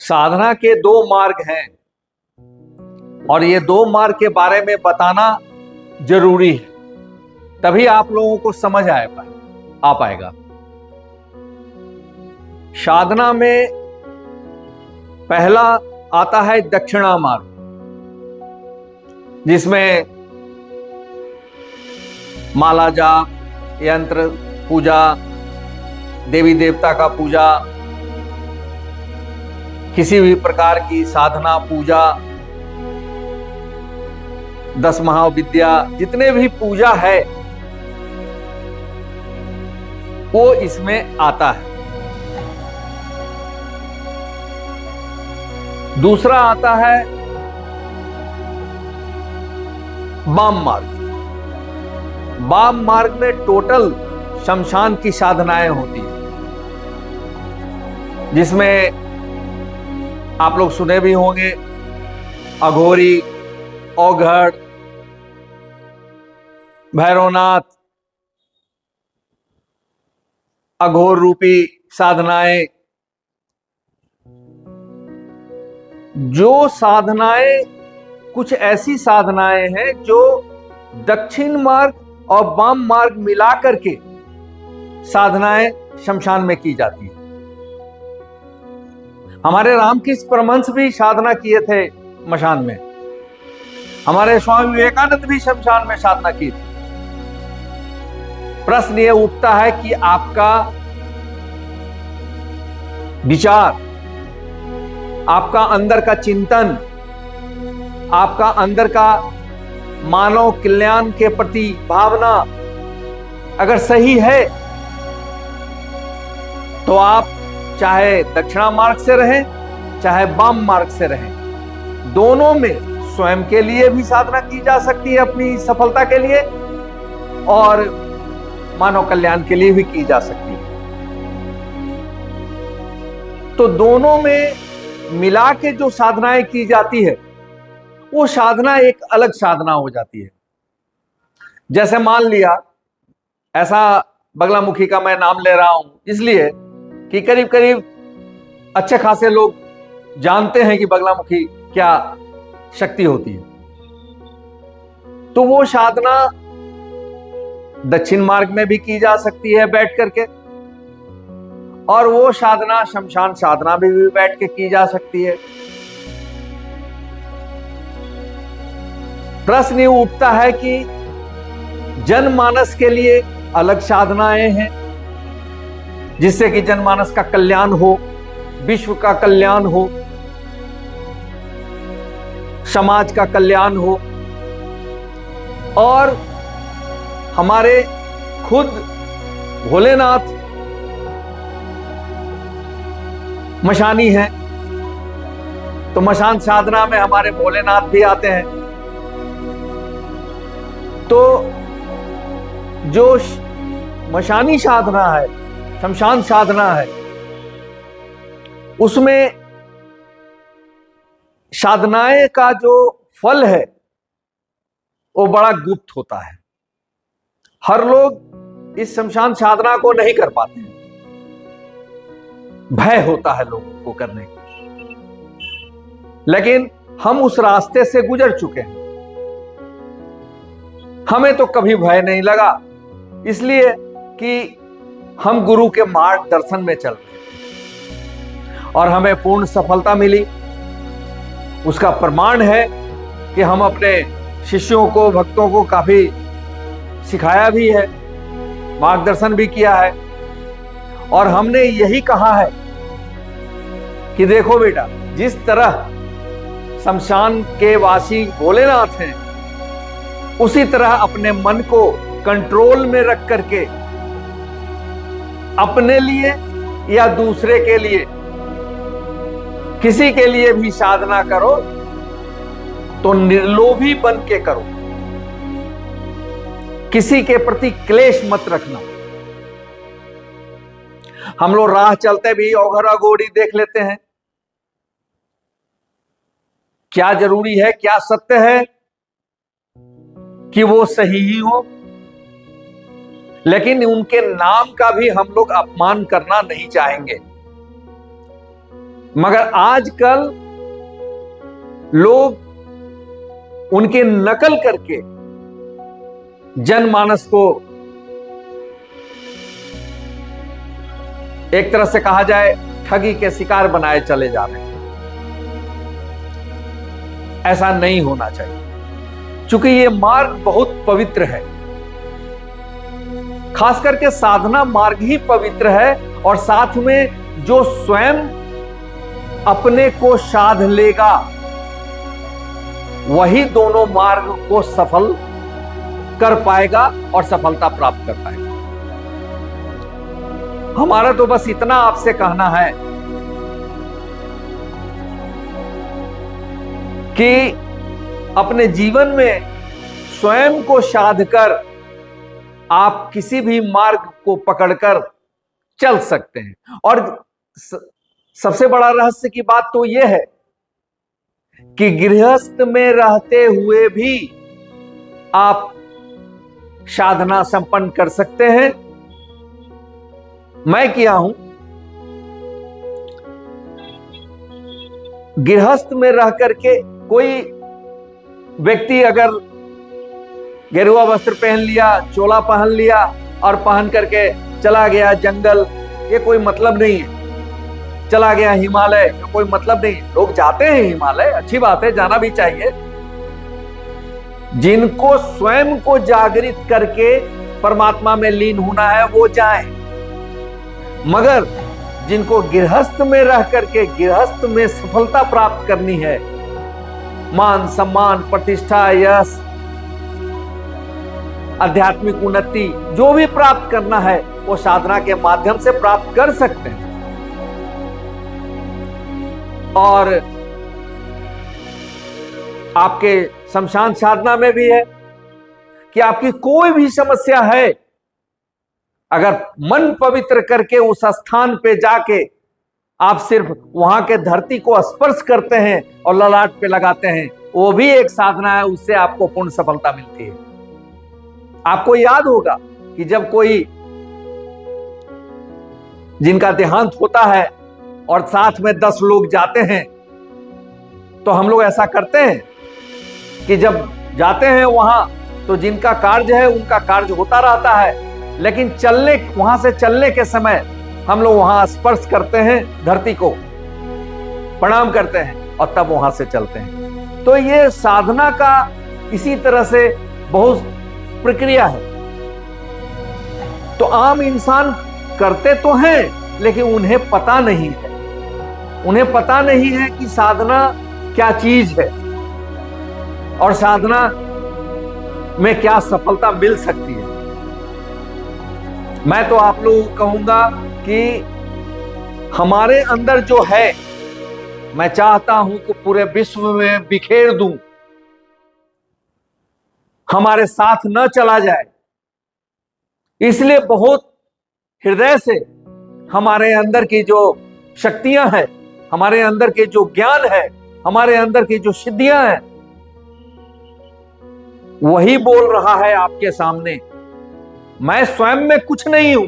साधना के दो मार्ग हैं और ये दो मार्ग के बारे में बताना जरूरी है, तभी आप लोगों को समझ आ पाएगा। साधना में पहला आता है दक्षिणा मार्ग, जिसमें माला जाप, यंत्र पूजा, देवी देवता का पूजा, किसी भी प्रकार की साधना पूजा, 10 महाविद्या, जितने भी पूजा है वो इसमें आता है। दूसरा आता है वाम मार्ग। वाम मार्ग में टोटल शमशान की साधनाएं होती है, जिसमें आप लोग सुने भी होंगे अघोरी, औघड़, भैरवनाथ, अघोर रूपी साधनाएं। जो साधनाएं, कुछ ऐसी साधनाएं हैं जो दक्षिण मार्ग और वाम मार्ग मिलाकर के साधनाएं शमशान में की जाती है। हमारे रामकृष्ण परमहंस भी साधना किए थे मशान में, हमारे स्वामी विवेकानंद भी शमशान में साधना की थी। प्रश्न यह उठता है कि आपका विचार, आपका अंदर का चिंतन, आपका अंदर का मानव कल्याण के प्रति भावना अगर सही है तो आप चाहे दक्षिणा मार्ग से रहें चाहे वाम मार्ग से रहें, दोनों में स्वयं के लिए भी साधना की जा सकती है अपनी सफलता के लिए, और मानव कल्याण के लिए भी की जा सकती है। तो दोनों में मिला के जो साधनाएं की जाती है वो साधना एक अलग साधना हो जाती है। जैसे मान लिया, ऐसा बगलामुखी का मैं नाम ले रहा हूं इसलिए कि करीब करीब अच्छे खासे लोग जानते हैं कि बगलामुखी क्या शक्ति होती है। तो वो साधना दक्षिण मार्ग में भी की जा सकती है बैठ करके, और वो साधना शमशान साधना भी बैठ के की जा सकती है। प्रश्न ये उठता है कि जनमानस के लिए अलग साधनाएं हैं, जिससे कि जनमानस का कल्याण हो, विश्व का कल्याण हो, समाज का कल्याण हो, और हमारे खुद भोलेनाथ मशानी है, तो मशान साधना में हमारे भोलेनाथ भी आते हैं। तो जो मशानी साधना है, शमशान साधना है, उसमें साधनाएं का जो फल है वो बड़ा गुप्त होता है। हर लोग इस शमशान साधना को नहीं कर पाते हैं, भय होता है लोगों को करने का। लेकिन हम उस रास्ते से गुजर चुके हैं, हमें तो कभी भय नहीं लगा, इसलिए कि हम गुरु के मार्गदर्शन में चल रहे थे और हमें पूर्ण सफलता मिली। उसका प्रमाण है कि हम अपने शिष्यों को, भक्तों को काफी सिखाया भी है, मार्गदर्शन भी किया है, और हमने यही कहा है कि देखो बेटा, जिस तरह शमशान के वासी भोलेनाथ हैं, उसी तरह अपने मन को कंट्रोल में रख करके अपने लिए या दूसरे के लिए, किसी के लिए भी साधना करो तो निर्लोभी बन के करो, किसी के प्रति क्लेश मत रखना। हम लोग राह चलते भी औघरा घोड़ी देख लेते हैं, क्या जरूरी है, क्या सत्य है कि वो सही ही हो, लेकिन उनके नाम का भी हम लोग अपमान करना नहीं चाहेंगे। मगर आजकल लोग उनके नकल करके जनमानस को एक तरह से कहा जाए ठगी के शिकार बनाए चले जा रहे हैं। ऐसा नहीं होना चाहिए, क्योंकि ये मार्ग बहुत पवित्र है। खास करके साधना मार्ग ही पवित्र है, और साथ में जो स्वयं अपने को साध लेगा वही दोनों मार्ग को सफल कर पाएगा और सफलता प्राप्त कर पाएगा। हमारा तो बस इतना आपसे कहना है कि अपने जीवन में स्वयं को साध कर आप किसी भी मार्ग को पकड़कर चल सकते हैं। और सबसे बड़ा रहस्य की बात तो यह है कि गृहस्थ में रहते हुए भी आप साधना संपन्न कर सकते हैं। मैं किया हूं। गृहस्थ में रह करके कोई व्यक्ति अगर गेरुआ वस्त्र पहन लिया, चोला पहन लिया और पहन करके चला गया जंगल, ये कोई मतलब नहीं है। चला गया हिमालय, कोई मतलब नहीं। लोग जाते हैं हिमालय, अच्छी बात है, जाना भी चाहिए। जिनको स्वयं को जागृत करके परमात्मा में लीन होना है वो जाएं, मगर जिनको गृहस्थ में रह करके गृहस्थ में सफलता प्राप्त करनी है, मान सम्मान, प्रतिष्ठा, यश, आध्यात्मिक उन्नति जो भी प्राप्त करना है वो साधना के माध्यम से प्राप्त कर सकते हैं। और आपके शमशान साधना में भी है कि आपकी कोई भी समस्या है, अगर मन पवित्र करके उस स्थान पे जाके आप सिर्फ वहां के धरती को स्पर्श करते हैं और ललाट पे लगाते हैं, वो भी एक साधना है। उससे आपको पूर्ण सफलता मिलती है। आपको याद होगा कि जब कोई जिनका देहांत होता है और साथ में 10 लोग जाते हैं, तो हम लोग ऐसा करते हैं कि जब जाते हैं वहां तो जिनका कार्य है उनका कार्य होता रहता है, लेकिन वहां से चलने के समय हम लोग वहां स्पर्श करते हैं, धरती को प्रणाम करते हैं और तब वहां से चलते हैं। तो ये साधना का इसी तरह से बहुत प्रक्रिया है। तो आम इंसान करते तो हैं, लेकिन उन्हें पता नहीं है। उन्हें पता नहीं है कि साधना क्या चीज है और साधना में क्या सफलता मिल सकती है। मैं तो आप लोगों को कहूंगा कि हमारे अंदर जो है, मैं चाहता हूं कि पूरे विश्व में बिखेर दूं, हमारे साथ न चला जाए। इसलिए बहुत हृदय से हमारे अंदर की जो शक्तियां हैं, हमारे अंदर के जो ज्ञान है, हमारे अंदर की जो सिद्धियां हैं, वही बोल रहा है आपके सामने। मैं स्वयं में कुछ नहीं हूं,